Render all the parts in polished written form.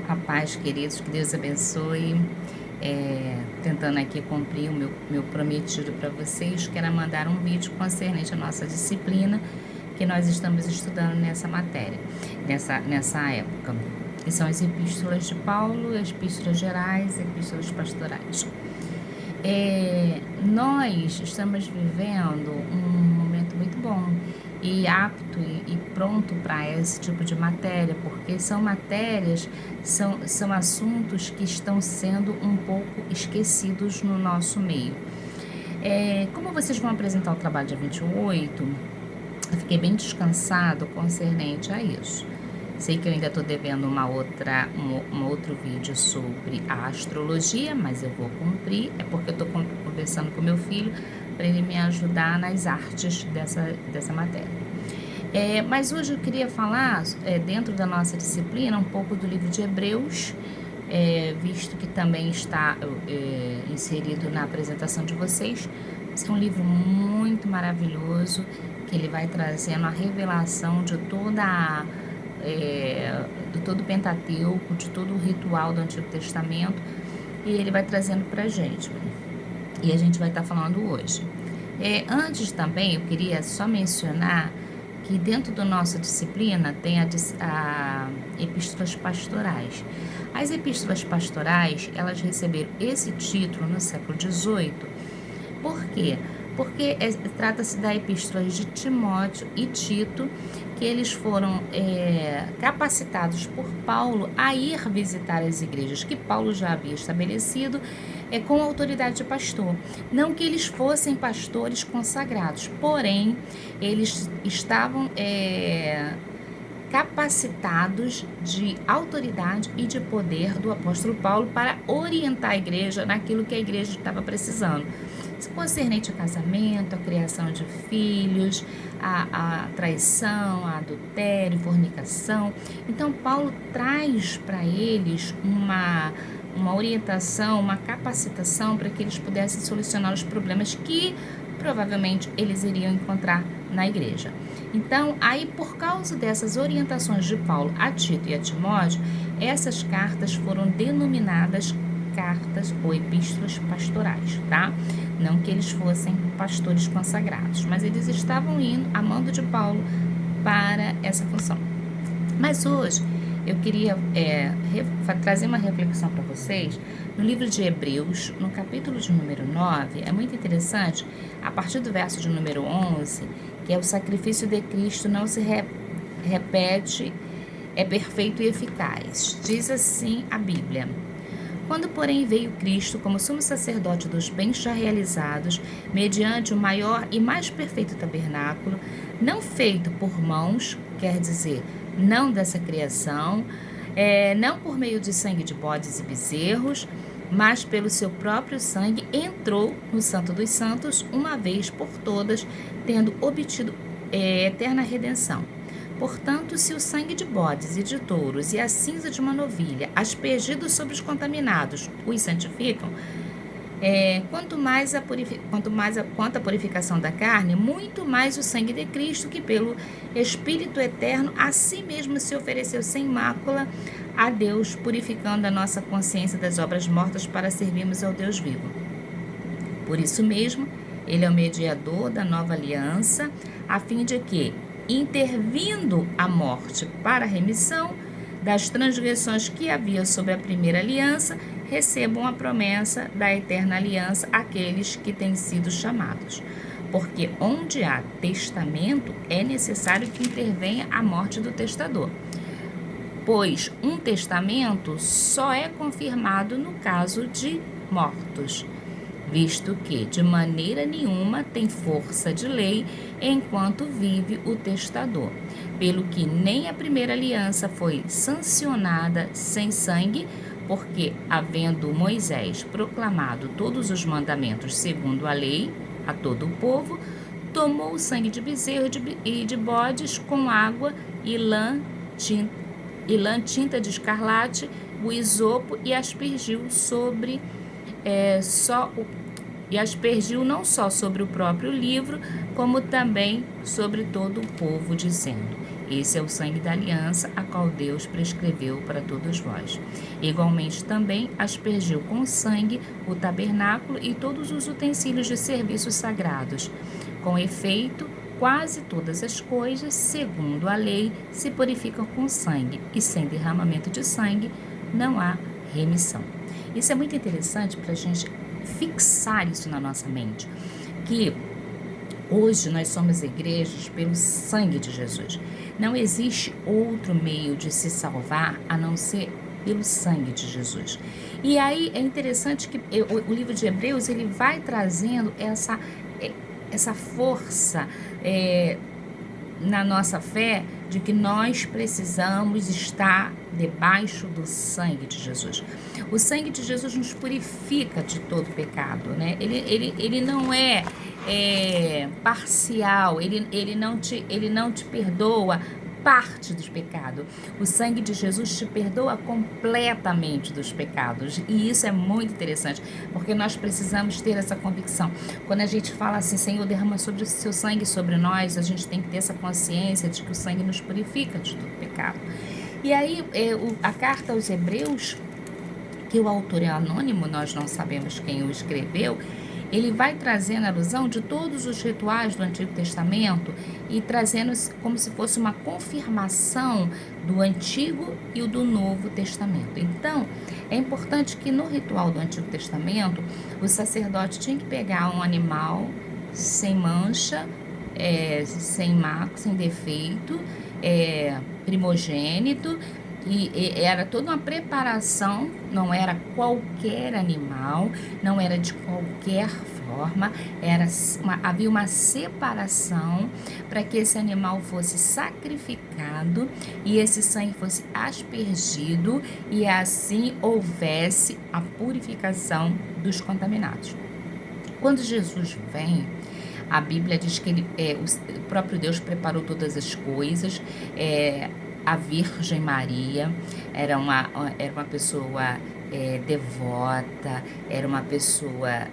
A paz, queridos, que Deus abençoe. Tentando aqui cumprir o meu prometido para vocês, quero mandar um vídeo concernente à nossa disciplina que nós estamos estudando nessa matéria, nessa época. Que são as epístolas de Paulo, as epístolas gerais, epístolas pastorais. Nós estamos vivendo um momento muito bom e apto e pronto para esse tipo de matéria, porque são matérias, são assuntos que estão sendo um pouco esquecidos no nosso meio. Como vocês vão apresentar o trabalho dia 28, eu fiquei bem descansado concernente a isso. Sei que eu ainda estou devendo um outro vídeo sobre a astrologia, mas eu vou cumprir. É porque eu estou conversando com meu filho para ele me ajudar nas artes dessa matéria. Mas hoje eu queria falar, dentro da nossa disciplina, um pouco do livro de Hebreus, visto que também está inserido na apresentação de vocês. Esse é um livro muito maravilhoso, que ele vai trazendo a revelação de todo o Pentateuco, de todo o ritual do Antigo Testamento, e ele vai trazendo para a gente. E a gente vai estar falando hoje. Antes também, eu queria só mencionar que dentro da nossa disciplina tem a epístolas pastorais. As epístolas pastorais, elas receberam esse título no século XVIII. Por quê? Porque trata-se da epístolas de Timóteo e Tito, que eles foram capacitados por Paulo a ir visitar as igrejas que Paulo já havia estabelecido com a autoridade de pastor. Não que eles fossem pastores consagrados, porém, eles estavam capacitados de autoridade e de poder do apóstolo Paulo para orientar a igreja naquilo que a igreja estava precisando. Concernente ao casamento, a criação de filhos, a traição, a adultério, fornicação. Então, Paulo traz para eles uma orientação, uma capacitação para que eles pudessem solucionar os problemas que provavelmente eles iriam encontrar na igreja. Então, aí por causa dessas orientações de Paulo a Tito e a Timóteo, essas cartas foram denominadas cartas ou epístolas pastorais, tá? Não que eles fossem pastores consagrados, mas eles estavam indo a mando de Paulo para essa função. Mas hoje eu queria trazer uma reflexão para vocês no livro de Hebreus, no capítulo de número 9. É muito interessante, a partir do verso de número 11, que é o sacrifício de Cristo não se repete, é perfeito e eficaz. Diz assim a Bíblia: quando, porém, veio Cristo como sumo sacerdote dos bens já realizados, mediante o maior e mais perfeito tabernáculo, não feito por mãos, quer dizer, não dessa criação, não por meio de sangue de bodes e bezerros, mas pelo seu próprio sangue, entrou no Santo dos Santos uma vez por todas, tendo obtido eterna redenção. Portanto, se o sangue de bodes e de touros e a cinza de uma novilha, aspergidos sobre os contaminados, os santificam, quanto à purificação da carne, muito mais o sangue de Cristo, que pelo Espírito eterno a si mesmo se ofereceu sem mácula a Deus, purificando a nossa consciência das obras mortas para servirmos ao Deus vivo. Por isso mesmo, ele é o mediador da nova aliança, a fim de que, intervindo a morte para a remissão das transgressões que havia sob a primeira aliança, recebam a promessa da eterna aliança aqueles que têm sido chamados. Porque onde há testamento, é necessário que intervenha a morte do testador. Pois um testamento só é confirmado no caso de mortos, visto que de maneira nenhuma tem força de lei enquanto vive o testador, pelo que nem a primeira aliança foi sancionada sem sangue, porque, havendo Moisés proclamado todos os mandamentos segundo a lei a todo o povo, tomou o sangue de bezerro e de bodes com água e lã tinta de escarlate, o isopo, e aspergiu não só sobre o próprio livro, como também sobre todo o povo, dizendo: Esse é o sangue da aliança, a qual Deus prescreveu para todos vós. Igualmente também aspergiu com sangue o tabernáculo e todos os utensílios de serviços sagrados. Com efeito, quase todas as coisas, segundo a lei, se purificam com sangue, e sem derramamento de sangue não há remissão. Isso é muito interessante para a gente fixar isso na nossa mente, que hoje nós somos igrejas pelo sangue de Jesus. Não existe outro meio de se salvar a não ser pelo sangue de Jesus. E aí é interessante que o livro de Hebreus ele vai trazendo essa força na nossa fé de que nós precisamos estar debaixo do sangue de Jesus. O sangue de Jesus nos purifica de todo pecado, né? Ele não é parcial, ele não te perdoa parte dos pecados. O sangue de Jesus te perdoa completamente dos pecados. E isso é muito interessante, porque nós precisamos ter essa convicção. Quando a gente fala assim, Senhor, derrama sobre o seu sangue sobre nós, a gente tem que ter essa consciência de que o sangue nos purifica de todo pecado. E aí, a carta aos Hebreus, que o autor é anônimo, nós não sabemos quem o escreveu, ele vai trazendo a alusão de todos os rituais do Antigo Testamento e trazendo como se fosse uma confirmação do Antigo e do Novo Testamento. Então, é importante que no ritual do Antigo Testamento, o sacerdote tinha que pegar um animal sem mancha, sem marco, sem defeito, primogênito, e era toda uma preparação, não era qualquer animal, não era de qualquer forma, havia uma separação para que esse animal fosse sacrificado e esse sangue fosse aspergido e assim houvesse a purificação dos contaminados. Quando Jesus vem, a Bíblia diz que o próprio Deus preparou todas as coisas. A Virgem Maria era uma pessoa devota, era uma pessoa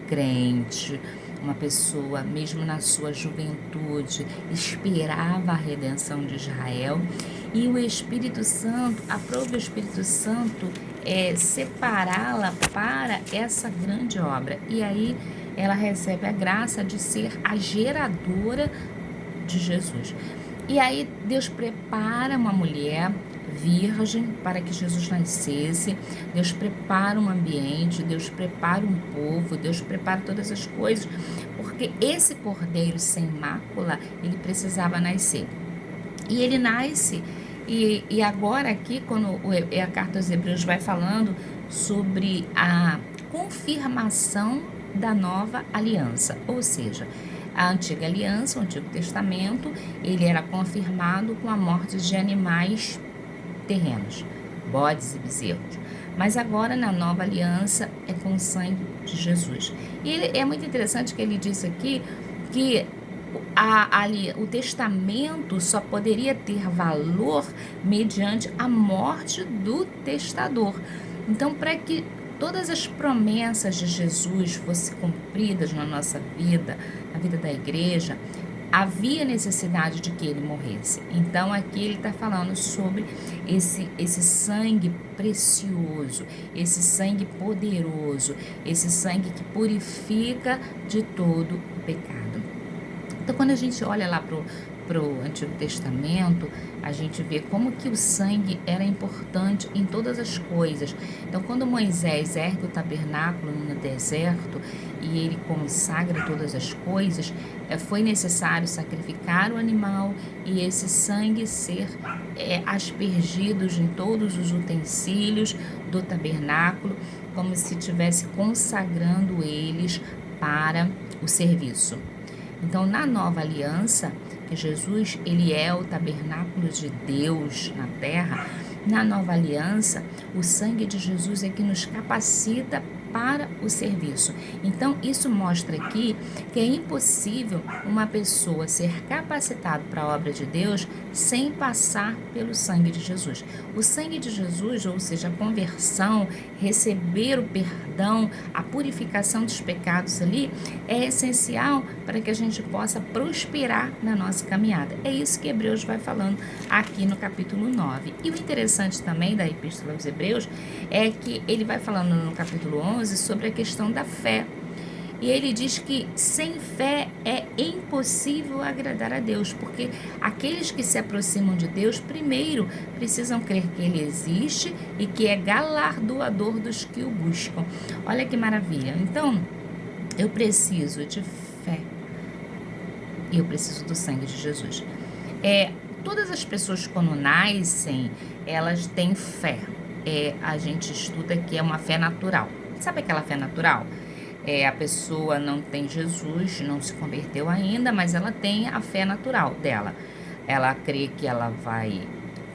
crente, uma pessoa, mesmo na sua juventude, esperava a redenção de Israel. E o Espírito Santo, aprove o Espírito Santo separá-la para essa grande obra. E aí ela recebe a graça de ser a geradora de Jesus. E aí Deus prepara uma mulher virgem para que Jesus nascesse, Deus prepara um ambiente, Deus prepara um povo, Deus prepara todas as coisas, porque esse cordeiro sem mácula, ele precisava nascer. E ele nasce, e agora aqui, quando a carta aos Hebreus vai falando sobre a confirmação da nova aliança, ou seja, a antiga aliança, o Antigo Testamento, ele era confirmado com a morte de animais terrenos, bodes e bezerros. Mas agora, na nova aliança, é com o sangue de Jesus. E é muito interessante que ele diz aqui que o testamento só poderia ter valor mediante a morte do testador. Então, para que todas as promessas de Jesus fossem cumpridas na nossa vida, na vida da igreja, havia necessidade de que ele morresse. Então, aqui ele está falando sobre esse sangue precioso, esse sangue poderoso, esse sangue que purifica de todo o pecado. Então, quando a gente olha lá para o Antigo Testamento, a gente vê como que o sangue era importante em todas as coisas. Então, quando Moisés ergue o tabernáculo no deserto e ele consagra todas as coisas, foi necessário sacrificar o animal e esse sangue ser aspergido em todos os utensílios do tabernáculo, como se estivesse consagrando eles para o serviço. Então, na nova aliança, que Jesus, ele é o tabernáculo de Deus na terra, na nova aliança, o sangue de Jesus é que nos capacita para o serviço. Então, isso mostra aqui que é impossível uma pessoa ser capacitada para a obra de Deus sem passar pelo sangue de Jesus. O sangue de Jesus, ou seja, a conversão, receber o perdão, a purificação dos pecados ali, é essencial para que a gente possa prosperar na nossa caminhada. É isso que Hebreus vai falando aqui no capítulo 9. E o interessante também da Epístola aos Hebreus é que ele vai falando no capítulo 11 sobre a questão da fé. E ele diz que sem fé é impossível agradar a Deus, porque aqueles que se aproximam de Deus, primeiro precisam crer que Ele existe e que é galardoador dos que o buscam. Olha que maravilha. Então, eu preciso de fé e eu preciso do sangue de Jesus. Todas as pessoas quando nascem, elas têm fé. A gente estuda que é uma fé natural. Sabe aquela fé natural? A pessoa não tem Jesus, não se converteu ainda, mas ela tem a fé natural dela. Ela crê que ela vai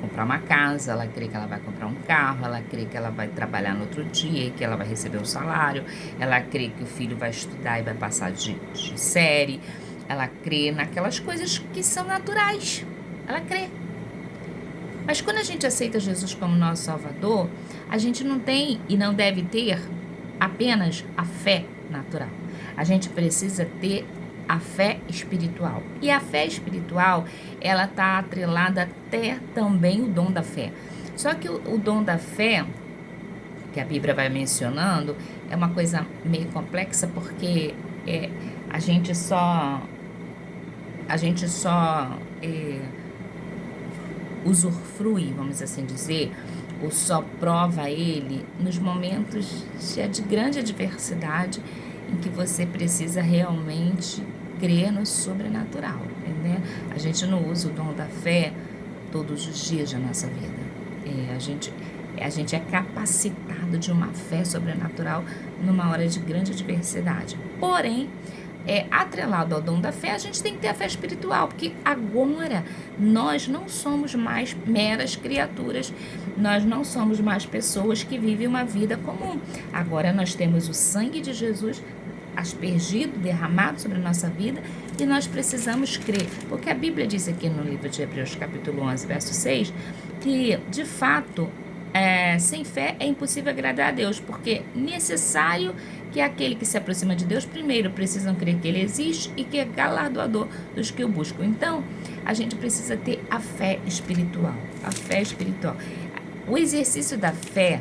comprar uma casa, ela crê que ela vai comprar um carro, ela crê que ela vai trabalhar no outro dia, que ela vai receber o salário, ela crê que o filho vai estudar e vai passar de série, ela crê naquelas coisas que são naturais, ela crê. Mas quando a gente aceita Jesus como nosso Salvador, a gente não tem e não deve ter apenas a fé natural. A gente precisa ter a fé espiritual. E a fé espiritual, ela está atrelada até também o dom da fé. Só que o dom da fé, que a Bíblia vai mencionando, é uma coisa meio complexa, porque a gente só usufrui, vamos assim dizer, ou só prova ele nos momentos de grande adversidade em que você precisa realmente crer no sobrenatural, né? A gente não usa o dom da fé todos os dias da nossa vida. A gente é capacitado de uma fé sobrenatural numa hora de grande adversidade. Porém, atrelado ao dom da fé, a gente tem que ter a fé espiritual, porque agora nós não somos mais meras criaturas, nós não somos mais pessoas que vivem uma vida comum. Agora nós temos o sangue de Jesus aspergido, derramado sobre a nossa vida, e nós precisamos crer, porque a Bíblia diz aqui no livro de Hebreus, capítulo 11, verso 6, que, de fato, sem fé é impossível agradar a Deus, porque necessário que aquele que se aproxima de Deus, primeiro precisam crer que Ele existe e que é galardoador dos que o buscam. Então, a gente precisa ter a fé espiritual. A fé espiritual. O exercício da fé,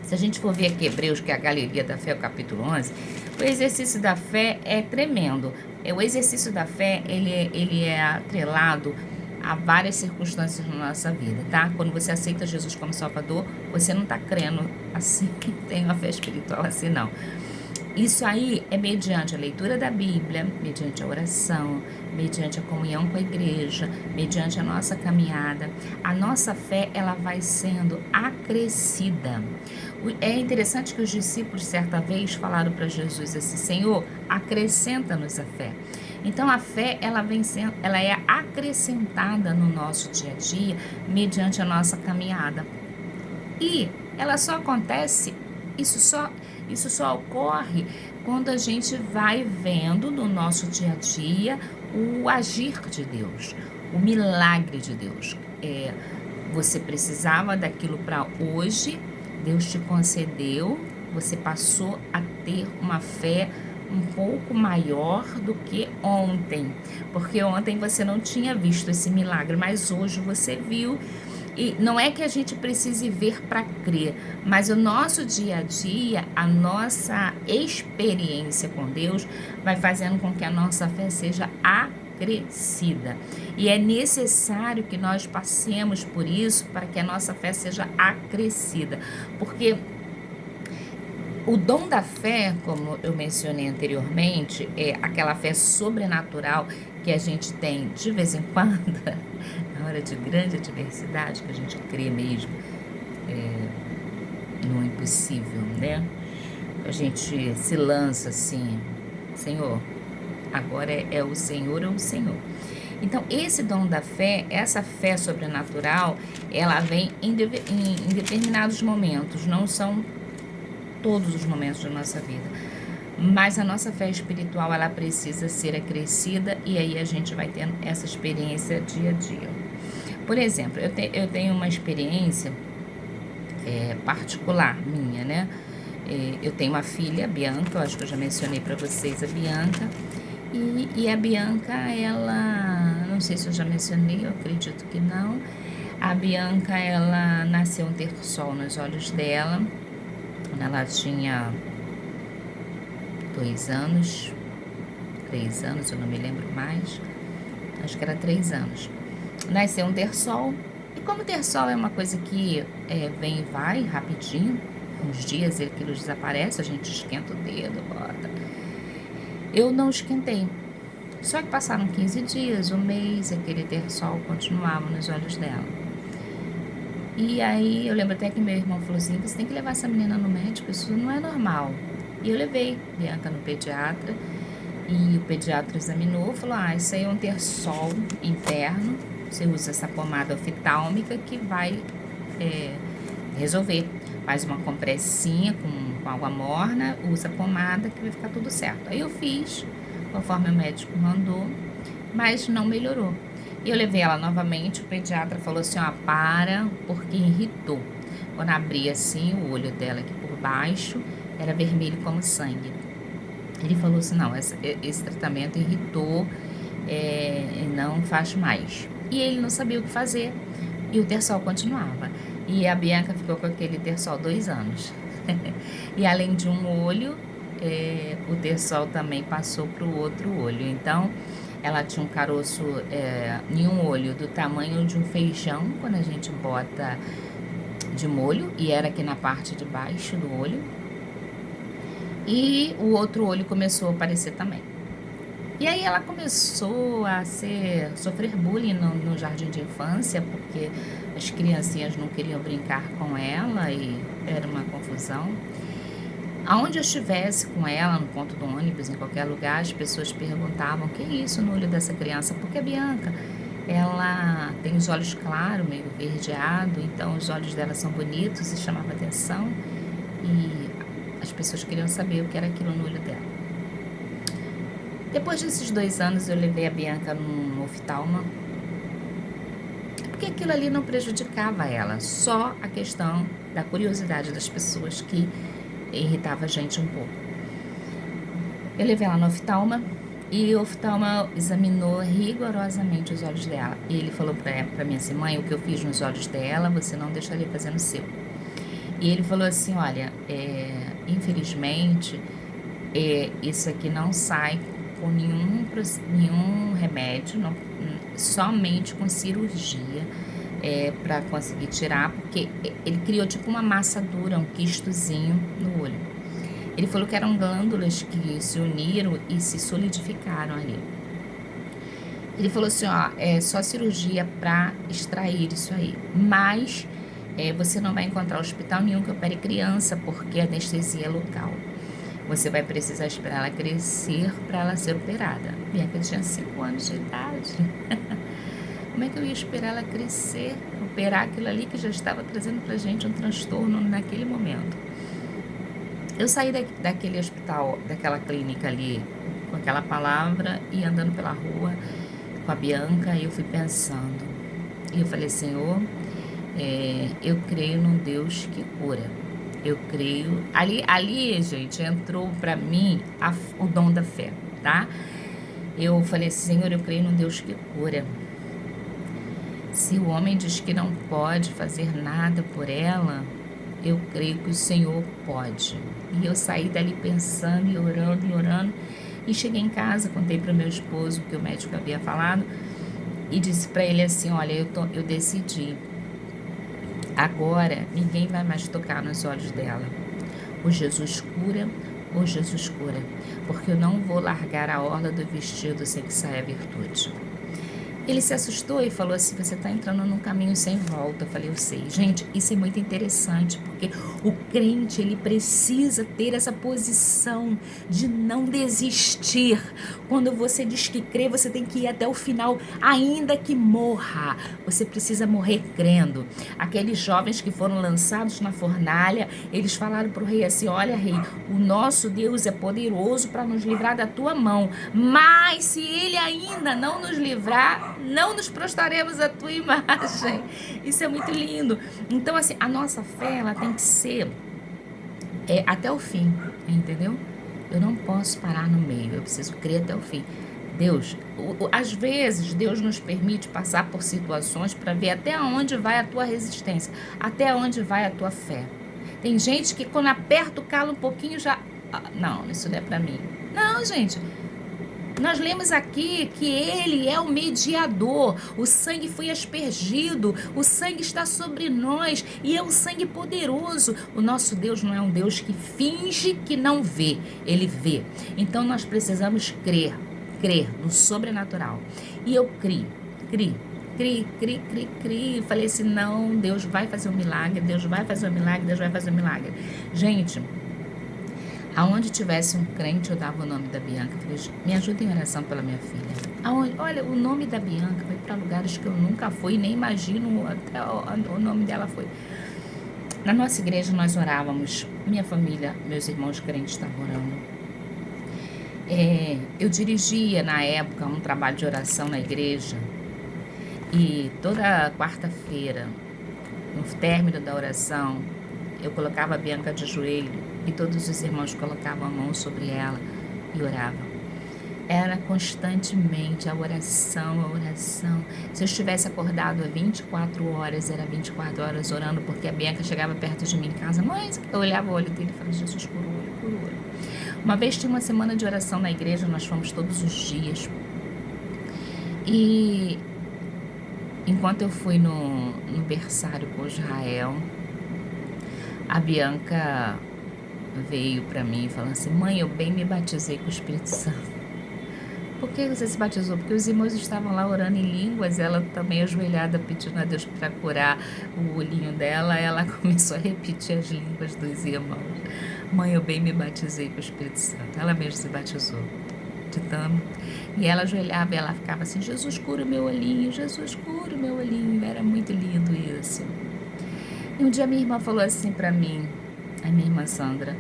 se a gente for ver aqui Hebreus, que é a galeria da fé, o capítulo 11, o exercício da fé é tremendo. O exercício da fé, ele é atrelado a várias circunstâncias na nossa vida, tá? Quando você aceita Jesus como Salvador, você não está crendo assim que tem uma fé espiritual assim, não. Isso aí é mediante a leitura da Bíblia, mediante a oração, mediante a comunhão com a igreja, mediante a nossa caminhada. A nossa fé, ela vai sendo acrescida. É interessante que os discípulos, certa vez, falaram para Jesus assim: Senhor, acrescenta-nos a fé. Então, a fé, ela é acrescentada no nosso dia a dia, mediante a nossa caminhada. E ela só acontece, isso só ocorre quando a gente vai vendo no nosso dia a dia o agir de Deus, o milagre de Deus. Você precisava daquilo para hoje, Deus te concedeu, você passou a ter uma fé um pouco maior do que ontem, porque ontem você não tinha visto esse milagre, mas hoje você viu. E não é que a gente precise ver para crer, mas o nosso dia a dia, a nossa experiência com Deus vai fazendo com que a nossa fé seja acrescida. E é necessário que nós passemos por isso para que a nossa fé seja acrescida, porque o dom da fé, como eu mencionei anteriormente, é aquela fé sobrenatural que a gente tem de vez em quando, na hora de grande adversidade, que a gente crê mesmo no impossível, né? A gente se lança assim: Senhor, agora é o Senhor ou o Senhor. Então, esse dom da fé, essa fé sobrenatural, ela vem em determinados momentos, não são todos os momentos da nossa vida. Mas a nossa fé espiritual, ela precisa ser acrescida, e aí a gente vai tendo essa experiência dia a dia. Por exemplo, eu tenho uma experiência particular minha, né? Eu tenho uma filha, a Bianca, eu acho que eu já mencionei para vocês a Bianca. E a Bianca, ela, não sei se eu já mencionei, eu acredito que não. A Bianca, ela nasceu um terçol nos olhos dela, quando ela tinha 2 anos, 3 anos, eu não me lembro mais, acho que era 3 anos. Nasceu um terçol, e como o terçol é uma coisa que vem e vai rapidinho, uns dias aquilo desaparece, a gente esquenta o dedo, bota. Eu não esquentei. Só que passaram 15 dias, um mês, aquele terçol continuava nos olhos dela. E aí eu lembro até que meu irmão falou assim, você tem que levar essa menina no médico, isso não é normal. E eu levei Bianca no pediatra, e o pediatra examinou, falou, isso aí é um terçol interno, você usa essa pomada oftálmica que vai resolver. Faz uma compressinha com água morna, usa a pomada que vai ficar tudo certo. Aí eu fiz, conforme o médico mandou, mas não melhorou. E eu levei ela novamente, o pediatra falou assim, para, porque irritou. Quando abri assim, o olho dela aqui por baixo, era vermelho como sangue. Ele falou assim, não, esse tratamento irritou, não faz mais. E ele não sabia o que fazer, e o terçol continuava. E a Bianca ficou com aquele terçol 2 anos. E além de um olho, o terçol também passou para o outro olho. Então, ela tinha um caroço em um olho do tamanho de um feijão, quando a gente bota de molho, e era aqui na parte de baixo do olho. E o outro olho começou a aparecer também. E aí ela começou a sofrer bullying no jardim de infância, porque as criancinhas não queriam brincar com ela e era uma confusão. Aonde eu estivesse com ela, no ponto do ônibus, em qualquer lugar, as pessoas perguntavam, o que é isso no olho dessa criança? Porque a Bianca, ela tem os olhos claros, meio verdeado, então os olhos dela são bonitos e chamava atenção. E as pessoas queriam saber o que era aquilo no olho dela. Depois desses 2 anos, eu levei a Bianca num oftalma, porque aquilo ali não prejudicava ela, só a questão da curiosidade das pessoas que irritava a gente um pouco. Eu levei ela no oftalma, e o oftalma examinou rigorosamente os olhos dela. E ele falou pra mim assim, mãe, o que eu fiz nos olhos dela, você não deixaria fazer no seu. E ele falou assim, olha, infelizmente, isso aqui não sai com nenhum remédio, não, somente com cirurgia, para conseguir tirar, porque ele criou tipo uma massa dura, um quistozinho no olho. Ele falou que eram glândulas que se uniram e se solidificaram ali. Ele falou assim, é só cirurgia para extrair isso aí, mas você não vai encontrar hospital nenhum que opere criança, porque a anestesia é local. Você vai precisar esperar ela crescer para ela ser operada. Bianca tinha 5 anos de idade. Como é que eu ia esperar ela crescer, operar aquilo ali que já estava trazendo pra gente um transtorno naquele momento? Eu saí daquele hospital, daquela clínica ali, com aquela palavra, e andando pela rua com a Bianca, e eu fui pensando. E eu falei, Senhor, eu creio num Deus que cura. Eu creio... Ali, gente, entrou pra mim o dom da fé, tá? Eu falei, Senhor, eu creio num Deus que cura. Se o homem diz que não pode fazer nada por ela, eu creio que o Senhor pode. E eu saí dali pensando e orando, e cheguei em casa, contei para o meu esposo o que o médico havia falado, e disse para ele assim, olha, eu decidi, agora ninguém vai mais tocar nos olhos dela. Ou Jesus cura, ou Jesus cura, porque eu não vou largar a orla do vestido sem que saia a virtude. Ele se assustou e falou assim, você está entrando num caminho sem volta. Eu falei, eu sei. Gente, isso é muito interessante, porque o crente, ele precisa ter essa posição de não desistir. Quando você diz que crê, você tem que ir até o final, ainda que morra. Você precisa morrer crendo. Aqueles jovens que foram lançados na fornalha, eles falaram para o rei assim, olha, rei, o nosso Deus é poderoso para nos livrar da tua mão, mas se ele ainda não nos livrar, não nos prostraremos à tua imagem. Isso é muito lindo. Então, assim, a nossa fé, ela tem que ser até o fim, entendeu? Eu não posso parar no meio, eu preciso crer até o fim. Deus, às vezes, Deus nos permite passar por situações para ver até onde vai a tua resistência, até onde vai a tua fé. Tem gente que quando aperta o calo um pouquinho já... não, isso não é para mim. Não, gente... Nós lemos aqui que ele é o mediador, o sangue foi aspergido, o sangue está sobre nós e é um sangue poderoso. O nosso Deus não é um Deus que finge que não vê, ele vê. Então nós precisamos crer no sobrenatural. E eu criei. Falei assim, não, Deus vai fazer um milagre, Deus vai fazer um milagre, Deus vai fazer um milagre. Gente... Aonde tivesse um crente, eu dava o nome da Bianca. Falei, me ajuda em oração pela minha filha. Olha, o nome da Bianca foi para lugares que eu nunca fui, nem imagino até o nome dela foi. Na nossa igreja nós orávamos, minha família, meus irmãos crentes estavam orando. Eu dirigia na época um trabalho de oração na igreja e toda quarta-feira, no término da oração, eu colocava a Bianca de joelho e todos os irmãos colocavam a mão sobre ela e oravam. Era constantemente a oração. Se eu estivesse acordado há 24 horas, era 24 horas orando, porque a Bianca chegava perto de mim em casa, mas eu olhava o olho dele e falava, Jesus, cura o olho. Uma vez tinha uma semana de oração na igreja, nós fomos todos os dias. E enquanto eu fui no berçário com Israel, a Bianca veio para mim falando assim, mãe, eu bem me batizei com o Espírito Santo. Por que você se batizou? Porque os irmãos estavam lá orando em línguas, ela também ajoelhada pedindo a Deus para curar o olhinho dela, ela começou a repetir as línguas dos irmãos. Mãe, eu bem me batizei com o Espírito Santo. Ela mesma se batizou. E ela ajoelhava e ela ficava assim, Jesus cura o meu olhinho, Jesus cura o meu olhinho. Era muito lindo isso. E um dia minha irmã falou assim para mim, a minha irmã Sandra,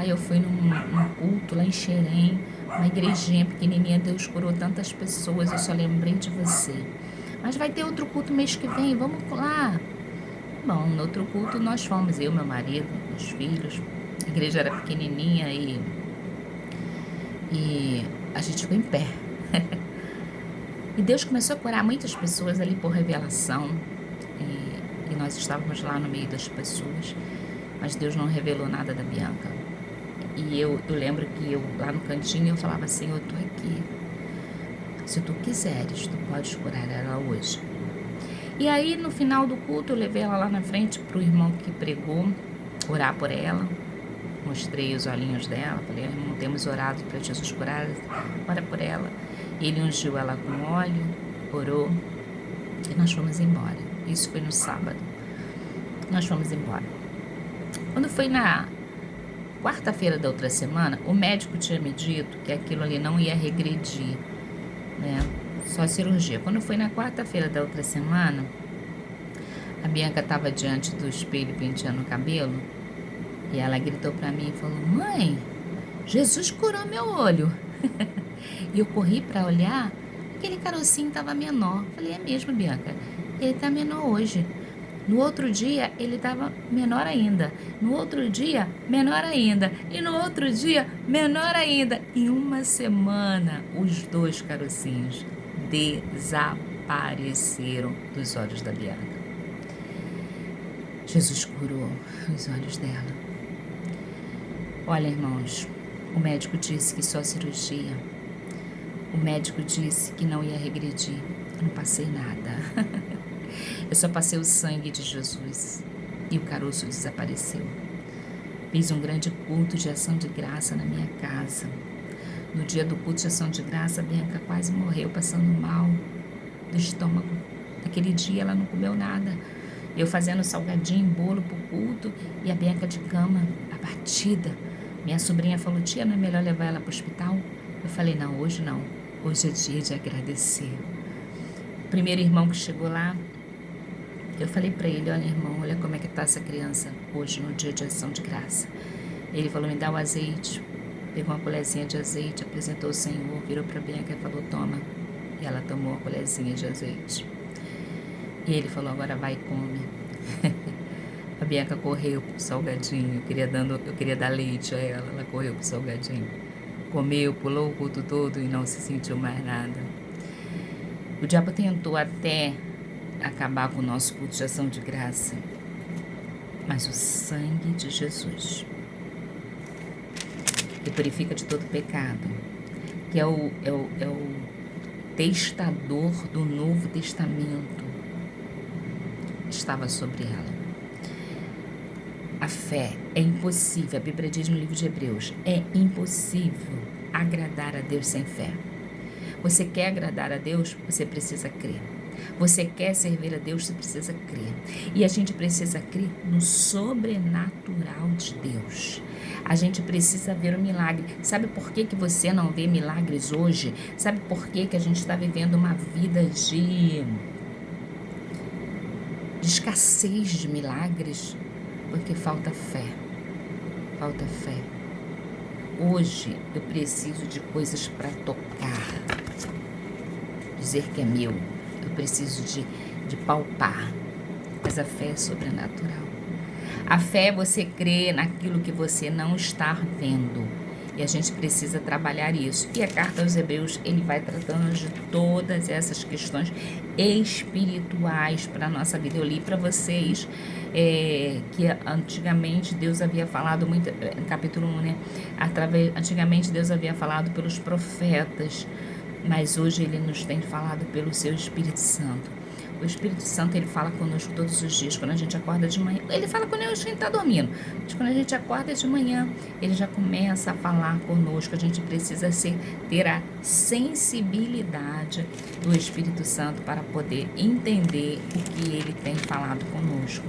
eu fui num culto lá em Xerém, uma igrejinha pequenininha, Deus curou tantas pessoas, eu só lembrei de você. Mas vai ter outro culto mês que vem, vamos lá. Bom, no outro culto nós fomos, eu, meu marido, os filhos, a igreja era pequenininha e a gente ficou em pé. E Deus começou a curar muitas pessoas ali por revelação, e nós estávamos lá no meio das pessoas, mas Deus não revelou nada da Bianca. E eu lembro que eu, lá no cantinho, eu falava assim, eu tô aqui. Se tu quiseres, tu podes curar ela hoje. E aí, no final do culto, eu levei ela lá na frente pro irmão que pregou, orar por ela. Mostrei os olhinhos dela, falei, irmão, temos orado para Jesus curar, ora por ela. Ele ungiu ela com óleo, orou, e nós fomos embora. Isso foi no sábado. Nós fomos embora. Quando foi na quarta-feira da outra semana, o médico tinha me dito que aquilo ali não ia regredir, né? Só cirurgia. Quando foi na quarta-feira da outra semana, a Bianca estava diante do espelho penteando o cabelo e ela gritou para mim e falou, mãe, Jesus curou meu olho. E eu corri para olhar, aquele carocinho estava menor. Falei, é mesmo, Bianca, ele está menor hoje. No outro dia, ele estava menor ainda. No outro dia, menor ainda. E no outro dia, menor ainda. Em uma semana, os 2 carocinhos desapareceram dos olhos da Bianca. Jesus curou os olhos dela. Olha, irmãos, o médico disse que só cirurgia. O médico disse que não ia regredir. Eu não passei nada. Eu só passei o sangue de Jesus e o caroço desapareceu. Fiz um grande culto de ação de graça na minha casa. No dia do culto de ação de graça, a Bianca quase morreu passando mal. do estômago. Naquele dia ela não comeu nada. Eu fazendo salgadinho, bolo pro culto e a Bianca de cama, abatida. Minha sobrinha falou, tia, não é melhor levar ela pro hospital? Eu falei, não, hoje não. Hoje é dia de agradecer. O primeiro irmão que chegou lá, eu falei para ele, olha irmão, olha como é que tá essa criança hoje no dia de ação de graça. Ele falou, me dá o azeite. Pegou uma colherzinha de azeite, apresentou o Senhor, virou para Bianca e falou, toma. E ela tomou a colherzinha de azeite. E ele falou, agora vai e come. A Bianca correu pro salgadinho, eu queria dar leite a ela correu pro salgadinho. Comeu, pulou o culto todo e não se sentiu mais nada. O diabo tentou até acabar com o nosso culto de ação de graça. Mas o sangue de Jesus, que purifica de todo pecado, que é o testador do Novo Testamento, estava sobre ela. A fé é impossível, a Bíblia diz no livro de Hebreus, é impossível agradar a Deus sem fé. Você quer agradar a Deus, você precisa crer. Você quer servir a Deus, você precisa crer. E a gente precisa crer no sobrenatural de Deus. A gente precisa ver o milagre. Sabe por que você não vê milagres hoje? Sabe por que a gente está vivendo uma vida de escassez de milagres? Porque falta fé. Falta fé. Hoje eu preciso de coisas para tocar. Dizer que é meu. Eu preciso de palpar. Mas a fé é sobrenatural. A fé é você crer naquilo que você não está vendo. E a gente precisa trabalhar isso. E a carta aos Hebreus, ele vai tratando de todas essas questões espirituais para a nossa vida. Eu li para vocês que antigamente Deus havia falado muito, no capítulo 1, né? Antigamente Deus havia falado pelos profetas, mas hoje ele nos tem falado pelo seu Espírito Santo. O Espírito Santo, ele fala conosco todos os dias, quando a gente acorda de manhã. Ele fala quando a gente está dormindo, mas quando a gente acorda de manhã, ele já começa a falar conosco. A gente precisa ter a sensibilidade do Espírito Santo para poder entender o que ele tem falado conosco.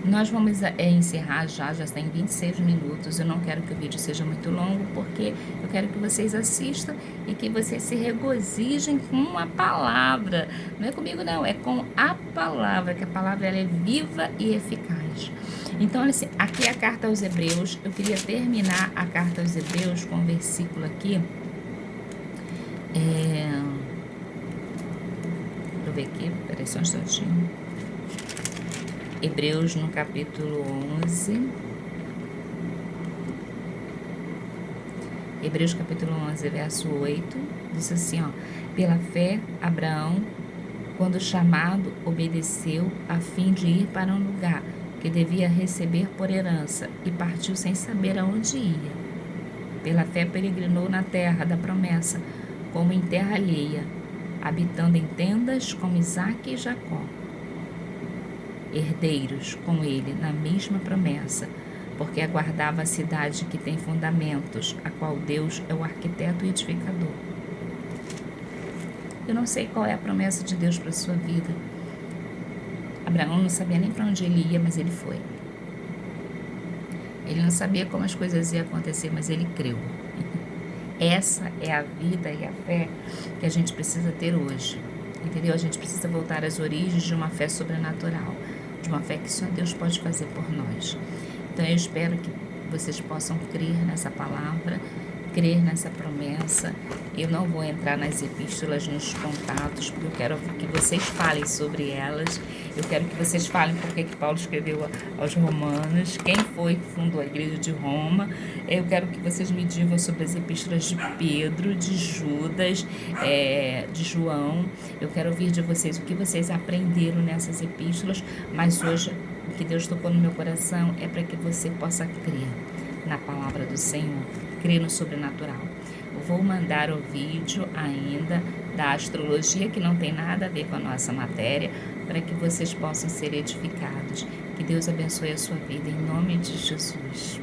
Nós vamos encerrar já tem 26 minutos. Eu não quero que o vídeo seja muito longo, porque eu quero que vocês assistam e que vocês se regozijem com a palavra. Não é comigo não, é com a palavra, que a palavra ela é viva e eficaz. Então, olha assim, aqui é a carta aos Hebreus. Eu queria terminar a carta aos Hebreus com um versículo aqui. Deixa eu ver aqui, peraí só um instantinho. Hebreus no capítulo 11. Hebreus capítulo 11, verso 8. Diz assim, ó. Pela fé, Abraão, quando chamado, obedeceu a fim de ir para um lugar que devia receber por herança e partiu sem saber aonde ia. Pela fé, peregrinou na terra da promessa, como em terra alheia, habitando em tendas como Isaque e Jacó, herdeiros com ele na mesma promessa, porque aguardava a cidade que tem fundamentos, a qual Deus é o arquiteto e edificador. Eu não sei qual é a promessa de Deus para a sua vida. Abraão não sabia nem para onde ele ia, mas ele foi. Ele não sabia como as coisas iam acontecer, mas ele creu. Essa é a vida e a fé que a gente precisa ter hoje. Entendeu? A gente precisa voltar às origens de uma fé sobrenatural, de uma fé que só Deus pode fazer por nós. Então eu espero que vocês possam crer nessa palavra, crer nessa promessa. Eu não vou entrar nas epístolas, nos contatos, porque eu quero que vocês falem sobre elas. Eu quero que vocês falem porque que Paulo escreveu aos Romanos, quem foi que fundou a igreja de Roma. Eu quero que vocês me digam sobre as epístolas de Pedro, de Judas, de João. Eu quero ouvir de vocês o que vocês aprenderam nessas epístolas, mas hoje o que Deus tocou no meu coração é para que você possa crer na palavra do Senhor, crer no sobrenatural. Eu vou mandar o vídeo ainda da astrologia, que não tem nada a ver com a nossa matéria, para que vocês possam ser edificados. Que Deus abençoe a sua vida, em nome de Jesus.